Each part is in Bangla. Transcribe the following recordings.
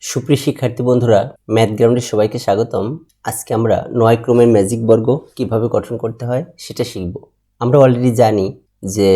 সুপ্রিয় শিক্ষার্থী বন্ধুরা, ম্যাথ গ্রাউন্ডে সবাইকে স্বাগতম। আজকে আমরা 9 ক্রমের ম্যাজিক বর্গ কিভাবে গঠন করতে হয় সেটা শিখব। আমরা অলরেডি জানি যে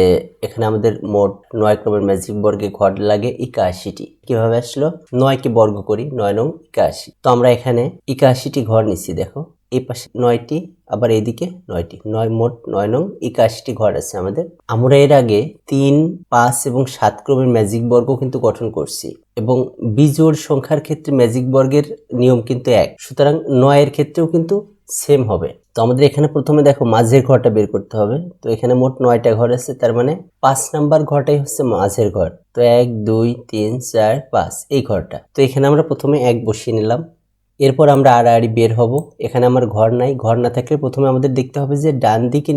এখানে আমাদের মোট 9 ক্রমের ম্যাজিক বর্গে ঘর লাগে 81টি। কিভাবে আসলো? 9কে বর্গ করি, 9 নং 81। তো আমরা এখানে 81টি ঘর নিচ্ছি। দেখো, এই পাশে 9টি, আবার এইদিকে 9টি, মোট 9 নং 81টি ঘর আছে আমাদের। আমরা এর আগে 3, 5 এবং 7 ক্রমের ম্যাজিক বর্গ কিন্তু গঠন করছি এবং বিজোড় সংখ্যার ক্ষেত্রে ম্যাজিক বর্গের নিয়ম কিন্তু এক, সুতরাং 9 এর ক্ষেত্রেও কিন্তু সেম হবে। তো আমাদের এখানে প্রথমে দেখো মাঝের ঘরটা বের করতে হবে। তো এখানে মোট 9টা ঘর আছে, তার মানে 5 নাম্বার ঘরটাই হচ্ছে মাঝের ঘর। তো 1, 2, 3, 4, 5 এই ঘরটা। তো এখানে আমরা প্রথমে 1 বসিয়ে নিলাম। এরপর আমরা আড়াআড়ি বের হব। এখানে আমার ঘর নাই, ঘর না থাকলে প্রথমে আমাদের দেখতে হবে যে ডান দিকে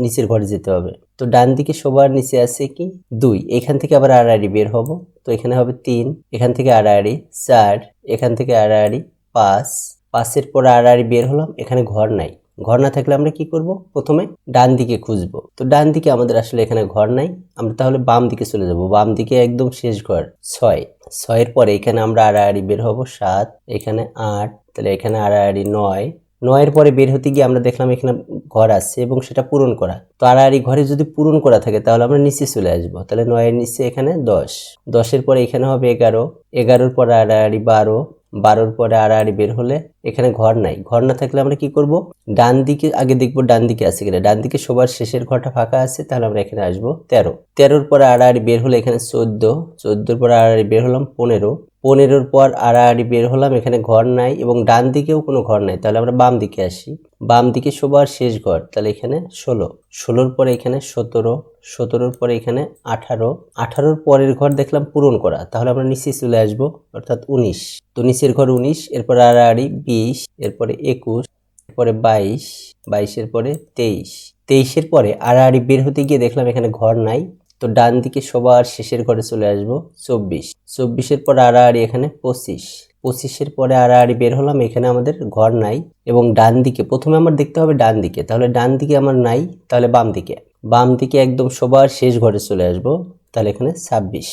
নিচের ঘরে যেতে হবে। তো ডান দিকে সবার নিচে আছে কি 2, এখান থেকে আবার আড়াআড়ি বের হব। তো এখানে হবে 3, এখান থেকে আড়াআড়ি 4, এখান থেকে আড়াআড়ি 5, 5-এর পর আড়াআড়ি বের হলাম। এখানে ঘর নাই, ঘর না থাকলে আমরা কি করব? প্রথমে ডান দিকে খুঁজব। তো ডান দিকে আমাদের আসলে এখানে ঘর নাই, আমরা তাহলে বাম দিকে চলে যাব। বাম দিকে একদম শেষ ঘর 6, 6-এর পরে এখানে আমরা আড়াআড়ি বের হব 7, এখানে 8, তাহলে এখানে আড়াআড়ি 9, 9-এর পরে বের হতে গিয়ে আমরা দেখলাম এখানে ঘর আছে এবং সেটা পূরণ করা। তো আড়াআড়ি ঘরে যদি পূরণ করা থাকে তাহলে আমরা নিচে চলে আসবো। তাহলে 9-এর নিচে এখানে 10, 10-এর পরে এখানে হবে 11, 11-এর পরে আড়াআড়ি 12, 12-এর পরে আড়াআড়ি বের হলে এখানে ঘর নাই, ঘর না থাকলে আমরা কি করব? ডান দিকে আগে দেখবো ডান দিকে আছে কিনা। ডান দিকে সবার শেষের ঘরটা ফাঁকা আছে, তাহলে আমরা এখানে আসবো 13, 13-এর পরে আড়াআড়ি বের হলে এখানে 14, 14-এর পরে আড়াআড়ি বের হলাম 15, 15-এর পর আড়াআড়ি বের হলাম, এখানে ঘর নাই এবং ডান দিকেও কোনো ঘর নাই, তাহলে আমরা বাম দিকে আসি। বাম দিকে সবার শেষ ঘর, তাহলে এখানে 16, 16-এর পরে এখানে 17, 17-এর পরে এখানে 18, 18-এর পরের ঘর দেখলাম পূরণ করা, তাহলে আমরা নিচে চলে আসবো, অর্থাৎ 19। তো নিচের ঘর 19, এরপর আড়াআড়ি 20, এরপরে 21, এরপরে 22, 22-এর পরে 23, 23-এর পরে আড়াআড়ি বের হতে গিয়ে দেখলাম এখানে ঘর নাই। তো ডান দিকে সবার শেষের ঘরে চলে আসবো 24, 24-এর পর আড়াআড়ি এখানে 25, 25-এর পরে আড়াআড়ি বের হলাম, এখানে আমাদের ঘর নাই এবং ডান দিকে প্রথমে আমার দেখতে হবে ডান দিকে, তাহলে ডান দিকে আমার নাই, তাহলে বাম দিকে, বাম দিকে একদম সবার শেষ ঘরে চলে আসবো, তাহলে এখানে 26,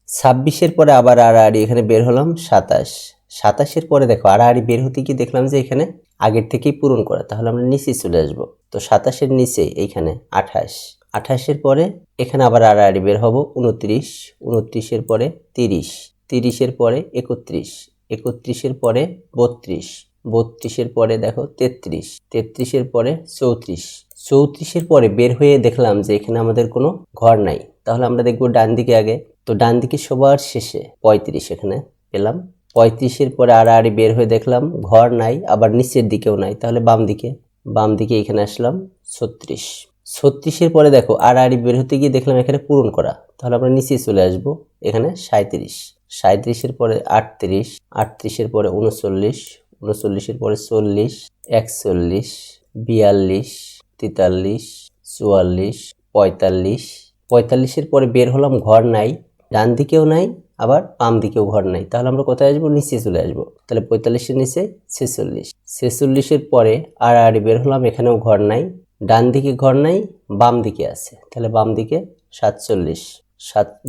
26-এর পরে আবার আড়াআড়ি এখানে বের হলাম 27, 27-এর পরে দেখো আড়াআড়ি বের হতে গিয়ে দেখলাম যে এখানে আগের থেকেই পূরণ করা, তাহলে আমরা নিচে চলে আসবো। তো 27-এর নিচে এইখানে 28, 28-এর পরে এখানে আবার আড়াআড়ি বের হব 29, 29-এর পরে 30, 30-এর পরে 31, 31-এর পরে 32, 32-এর পরে দেখো 33, 33-এর পরে 34, 34-এর পরে বের হয়ে দেখলাম যে এখানে আমাদের কোনো ঘর নাই, তাহলে আমরা দেখবো ডান দিকে আগে। তো ডান দিকে সবার শেষে 35 এখানে পেলাম। 35-এর পরে আড়াআড়ি বের হয়ে দেখলাম ঘর নাই, আবার নিচের দিকেও নাই, তাহলে বাম দিকে এখানে আসলাম 36, 36-এর পরে দেখো আড়াআড়ি বের হতে গিয়ে দেখলাম এখানে পূরণ করা, তাহলে আমরা নিচে চলে আসব, এখানে 37, 37-এর পরে 38, 38-এর পরে 39, 39-এর পরে 40, 41, 42, 43, 44, 45, 45-এর পরে বের হলাম ঘর নাই, ডান দিকেও নাই, আবার বাম দিকেও ঘর নাই, তাহলে আমরা কোথায় আসবো? নিচে চলে আসবো। তাহলে 45-এর নিচে 46, 46-এর পরে আড়াআড়ি বের হলাম, এখানেও ঘর নাই, ডান দিকে ঘর নাই, বাম দিকে আছে, তাহলে বাম দিকে 47,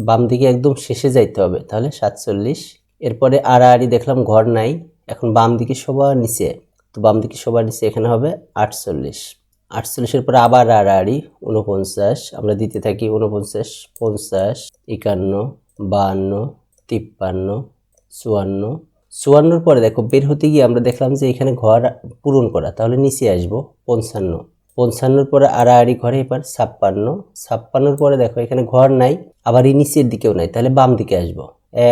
বাম দিকে একদম শেষে যাইতে হবে, তাহলে 47। এরপরে আড়াআড়ি দেখলাম ঘর নাই, এখন বাম দিকে সবার নিচে, তো বাম দিকে সবার নিচে এখানে হবে 48, 48-এর পরে আবার আড়াআড়ি 49, আমরা দিতে থাকি 49, 50, 51, 52, 53, 54, 54-এর পরে দেখো বের হতে গিয়ে আমরা দেখলাম যে এখানে ঘর পূরণ করা, তাহলে নিচে আসবো 55, 55-এর পরে আড়াআড়ি ঘরে এবার 56, 56-এর পরে দেখো এখানে ঘর নাই, আবার এই নিচের দিকেও নাই, তাহলে বাম দিকে আসবো,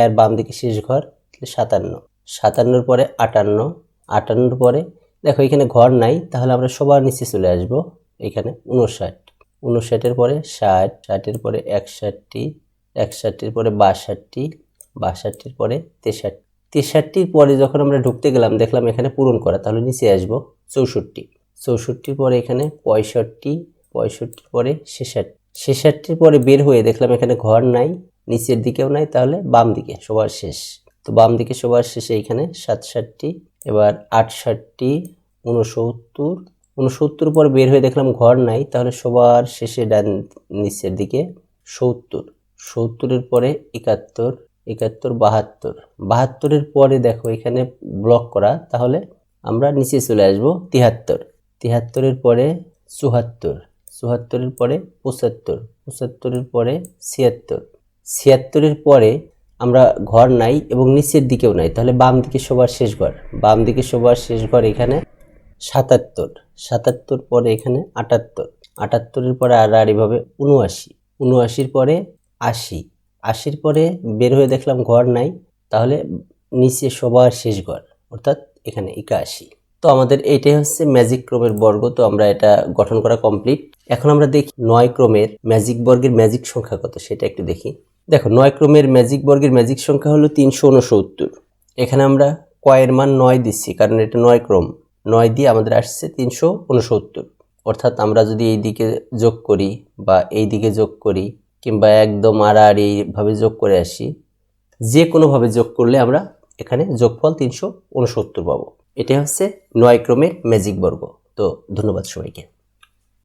আর বাম দিকে শেষ ঘর 57, 57-এর পরে 58, 58-এর পরে দেখো এখানে ঘর নাই, তাহলে আমরা সবার নিচে চলে আসব, এখানে 59, 59-এর পরে 60, 60-এর পরে 61, 61-এর পরে 62, 62-এর পরে 63, 63-এর পরে যখন আমরা ঢুকতে গেলাম দেখলাম এখানে পূরণ করা, তাহলে নিচে আসব 64, 64-এর পরে এখানে 65, 65-এর পরে 66, 66-এর পরে বের হয়ে দেখলাম এখানে ঘর নাই, নিচের দিকেও নাই, তাহলে বাম দিকে সবার শেষ, তো বাম দিকে সবার শেষে এখানে 67, এবার 68, 69, 69-এর পরে বের হয়ে দেখলাম ঘর নাই, তাহলে সবার শেষে ডান নিচের দিকে 70, 70-এর পরে 71, 71, 72। 72-এর পরে দেখো এখানে ব্লক করা, তাহলে আমরা নিচে চলে আসব 73। 73-এর পরে 74, 74-এর পরে 75, 75-এর পরে 76, 76-এর পরে আমরা ঘর নাই এবং নিচের দিকেও নাই, তাহলে বাম দিকে সবার শেষ ঘর, বাম দিকে সবার শেষ ঘর এখানে 77, 77 পরে এখানে 78, 78-এর পরে আর এভাবে 79, 79-এর পরে 80, 80-এর পরে বের হয়ে দেখলাম ঘর নাই, তাহলে নিচে সবার শেষ ঘর অর্থাৎ এখানে 81। তো আমাদের এইটাই হচ্ছে ম্যাজিক ক্রমের বর্গ। তো আমরা এটা গঠন করা কমপ্লিট। এখন আমরা দেখি 9 ক্রমের ম্যাজিক বর্গের ম্যাজিক সংখ্যা কত সেটা একটু দেখি। দেখো 9 ক্রমের ম্যাজিক বর্গের ম্যাজিক সংখ্যা হলো 369। এখানে আমরা কয়ের মান 9 দিচ্ছি কারণ এটা 9 ক্রম, 9 দিয়ে আমাদের আসছে 369। অর্থাৎ আমরা যদি এই দিকে যোগ করি বা এই দিকে যোগ করি কিংবা একদম এইভাবে যোগ করে আসি, যে কোনোভাবে যোগ করলে আমরা এখানে যোগফল 369 পাবো। এটা হচ্ছে 9 ক্রমের ম্যাজিক বর্গ। তো ধন্যবাদ সবাইকে।